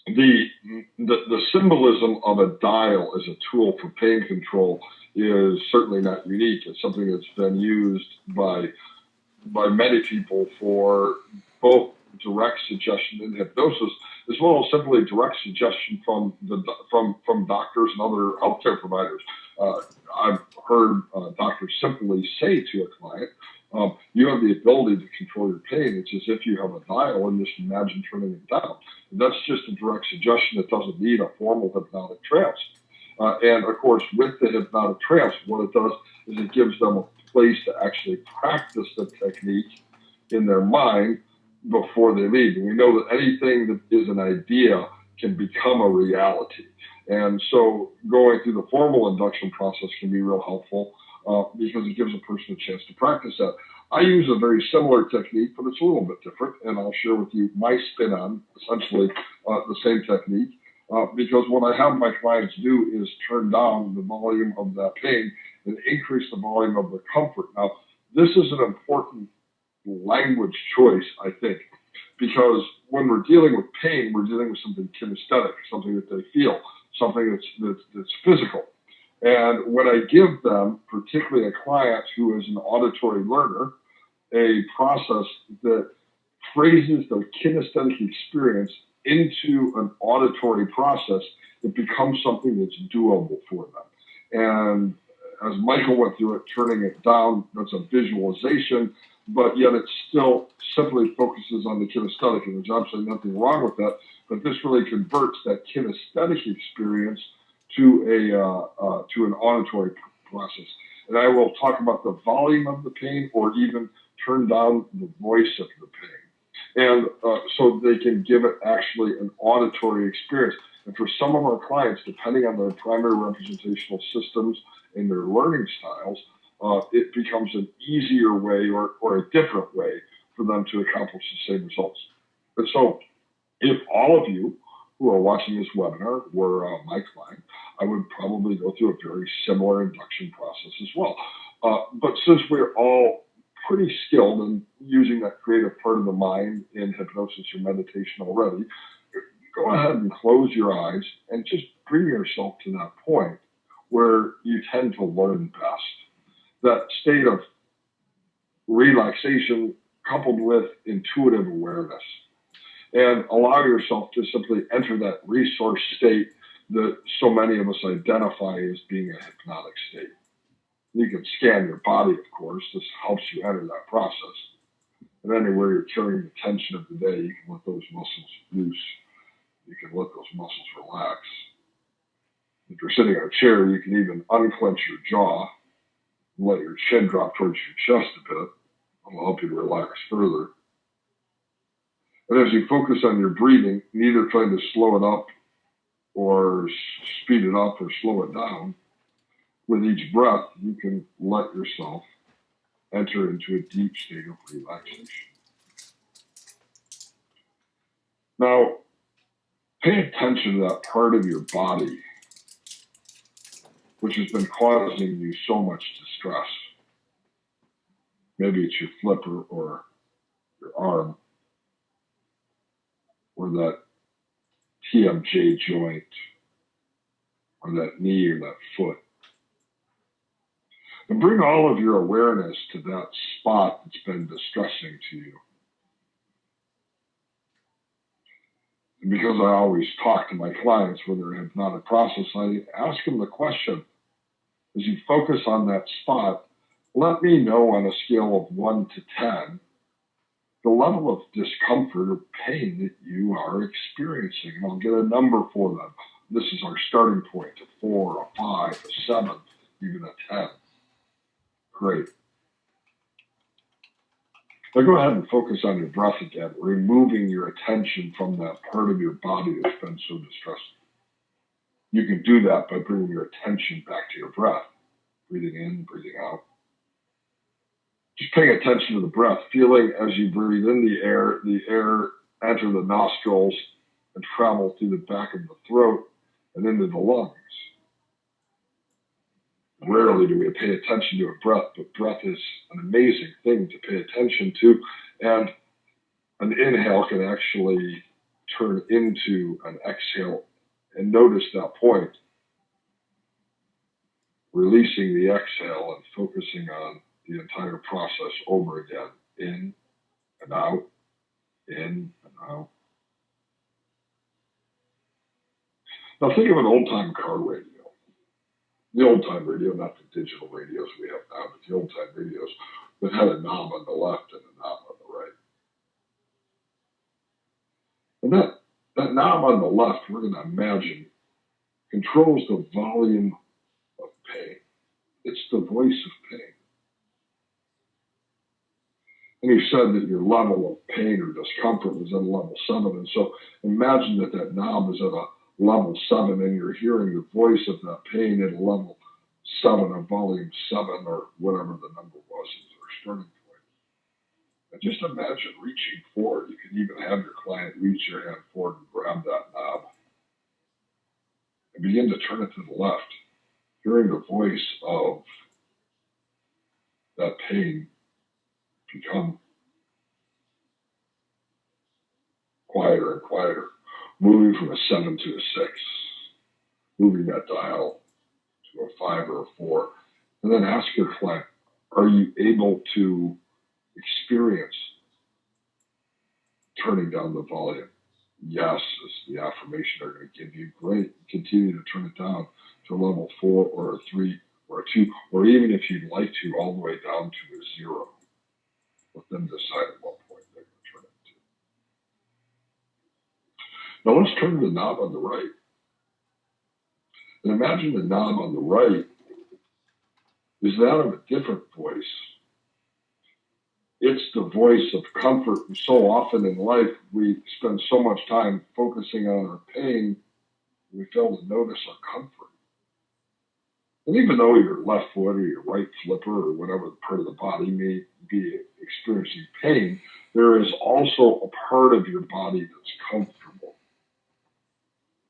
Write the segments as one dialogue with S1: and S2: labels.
S1: the, the symbolism of a dial as a tool for pain control is certainly not unique. It's something that's been used by many people for both direct suggestion and hypnosis, as well as simply direct suggestion from doctors and other healthcare providers. Uh, I've heard doctors simply say to a client, "You have the ability to control your pain. It's as if you have a dial and just imagine turning it down." And that's just a direct suggestion that doesn't need a formal hypnotic trance. And of course, with the hypnotic trance, what it does is it gives them a place to actually practice the technique in their mind before they leave. And we know that anything that is an idea can become a reality. And so going through the formal induction process can be real helpful because it gives a person a chance to practice that. I use a very similar technique, but it's a little bit different. And I'll share with you my spin on essentially the same technique. Because what I have my clients do is turn down the volume of that pain and increase the volume of the comfort. Now, this is an important language choice, I think, because when we're dealing with pain, we're dealing with something kinesthetic, something that they feel, something that's physical. And when I give them, particularly a client who is an auditory learner, a process that phrases the kinesthetic experience into an auditory process, it becomes something that's doable for them. And as Michael went through it, turning it down, that's a visualization, but yet it still simply focuses on the kinesthetic, and there's absolutely nothing wrong with that. But this really converts that kinesthetic experience to an auditory process. And I will talk about the volume of the pain, or even turn down the voice of the pain. And so they can give it actually an auditory experience. And for some of our clients, depending on their primary representational systems and their learning styles, it becomes an easier way or a different way for them to accomplish the same results. And so if all of you who are watching this webinar were my client, I would probably go through a very similar induction process as well. But since we're all pretty skilled in using that creative part of the mind in hypnosis or meditation already, go ahead and close your eyes and just bring yourself to that point where you tend to learn best. That state of relaxation coupled with intuitive awareness. And allow yourself to simply enter that resource state that so many of us identify as being a hypnotic state. You can scan your body, of course. This helps you enter that process. And anywhere you're carrying the tension of the day, you can let those muscles loose. You can let those muscles relax. If you're sitting in a chair, you can even unclench your jaw and let your chin drop towards your chest a bit. It'll help you to relax further. And as you focus on your breathing, neither trying to slow it up or speed it up or slow it down, with each breath, you can let yourself enter into a deep state of relaxation. Now, pay attention to that part of your body which has been causing you so much distress. Maybe it's your flipper or your arm or that TMJ joint or that knee or that foot. And bring all of your awareness to that spot that's been distressing to you. And because I always talk to my clients when they're in hypnotic process, I ask them the question, as you focus on that spot, let me know on a scale of 1 to 10, the level of discomfort or pain that you are experiencing. And I'll get a number for them. This is our starting point, a 4, a 5, a 7, even a 10. Great. Now go ahead and focus on your breath again, removing your attention from that part of your body that's been so distressing. You can do that by bringing your attention back to your breath, breathing in, breathing out. Just paying attention to the breath, feeling as you breathe in the air enter the nostrils and travel through the back of the throat and into the lungs. Rarely do we pay attention to a breath, but breath is an amazing thing to pay attention to. And an inhale can actually turn into an exhale and notice that point, releasing the exhale and focusing on the entire process over again, in and out, in and out. Now think of an old-time car radio. The old-time radio, not the digital radios we have now, but the old-time radios that had a knob on the left and a knob on the right. And that knob on the left, we're going to imagine, controls the volume of pain. It's the voice of pain. And you said that your level of pain or discomfort was at level 7. And so imagine that knob is at a level 7 and you're hearing the voice of that pain at a level 7 or volume 7 or whatever the number was as our starting point. And just imagine reaching forward. You can even have your client reach your hand forward and grab that knob and begin to turn it to the left, hearing the voice of that pain become quieter and quieter, moving from a 7 to a 6, moving that dial to a 5 or a 4. And then ask your client, are you able to experience turning down the volume? Yes, is the affirmation they're going to give you. Great. Continue to turn it down to a level 4 or a 3 or a 2, or even if you'd like to, all the way down to a 0. Let them decide at what point they're going to turn it to. Now let's turn to the knob on the right. And imagine the knob on the right is that of a different voice. It's the voice of comfort. And so often in life, we spend so much time focusing on our pain, we fail to notice our comfort. And even though your left foot or your right flipper or whatever part of the body may be experiencing pain, there is also a part of your body that's comfortable.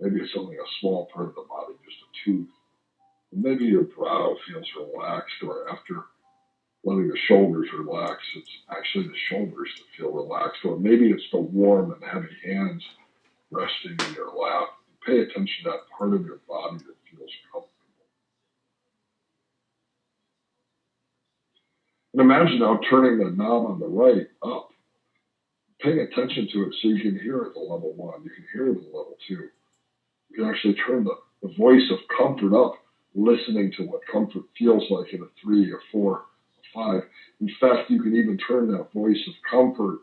S1: Maybe it's only a small part of the body, just a tooth. And maybe your brow feels relaxed, or after letting the shoulders relax, it's actually the shoulders that feel relaxed. Or maybe it's the warm and heavy hands resting in your lap. Pay attention to that part of your body that feels comfortable. And imagine now turning the knob on the right up, paying attention to it so you can hear it at level 1. You can hear it at level 2. You can actually turn the voice of comfort up, listening to what comfort feels like in a 3 or 4 or 5. In fact, you can even turn that voice of comfort,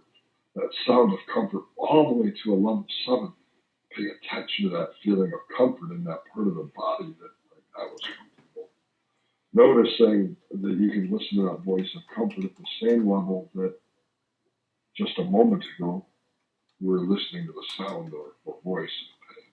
S1: that sound of comfort, all the way to a level 7. Pay attention to that feeling of comfort in that part of the body that was comfortable. Noticing that you can listen to that voice of comfort at the same level that just a moment ago you were listening to the sound or voice of pain.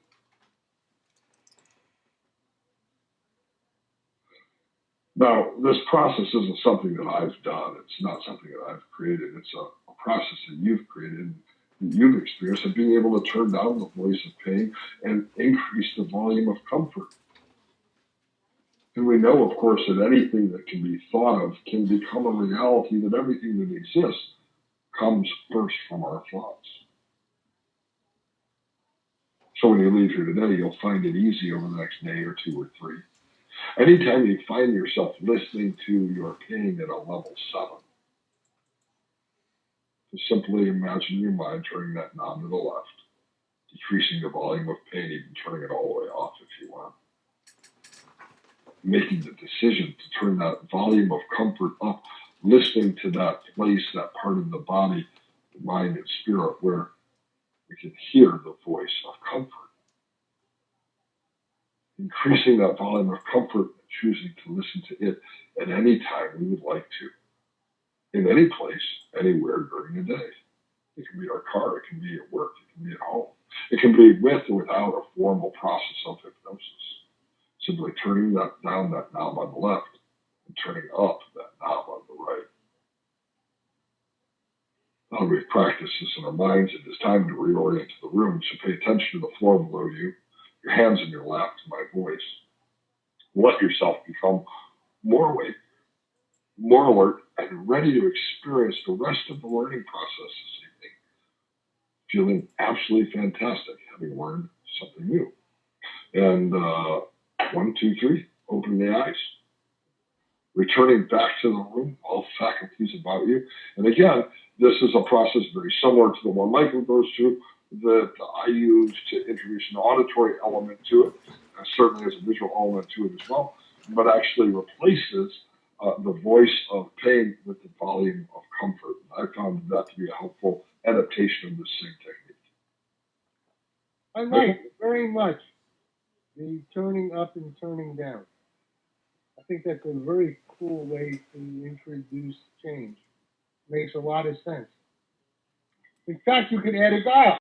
S1: Now, this process isn't something that I've done. It's not something that I've created. It's a process that you've created, that you've experienced, of being able to turn down the voice of pain and increase the volume of comfort. And we know, of course, that anything that can be thought of can become a reality, that everything that exists comes first from our thoughts. So when you leave here today, you'll find it easy over the next day or 2 or 3. Anytime you find yourself listening to your pain at a level 7, to simply imagine your mind turning that knob to the left, decreasing the volume of pain, even turning it all the way off if you want. Making the decision to turn that volume of comfort up, listening to that place, that part of the body, the mind and spirit, where we can hear the voice of comfort. Increasing that volume of comfort and choosing to listen to it at any time we would like to, in any place, anywhere during the day. It can be our car, it can be at work, it can be at home. It can be with or without a formal process of hypnosis. Simply turning down that knob on the left and turning up that knob on the right. Now we've practiced this in our minds, it is time to reorient to the room, so pay attention to the floor below you, your hands in your lap, to my voice. Let yourself become more awake, more alert, and ready to experience the rest of the learning process this evening. feeling absolutely fantastic, having learned something new. And 1, 2, 3, open the eyes. Returning back to the room, all faculties about you. And again, this is a process very similar to the one Michael goes through that I use to introduce an auditory element to it, certainly as a visual element to it as well, but actually replaces the voice of pain with the volume of comfort. I found that to be a helpful adaptation of the same technique.
S2: I like very much the turning up and turning down. I think that's a very cool way to introduce change. Makes a lot of sense. In fact, you could add a dial.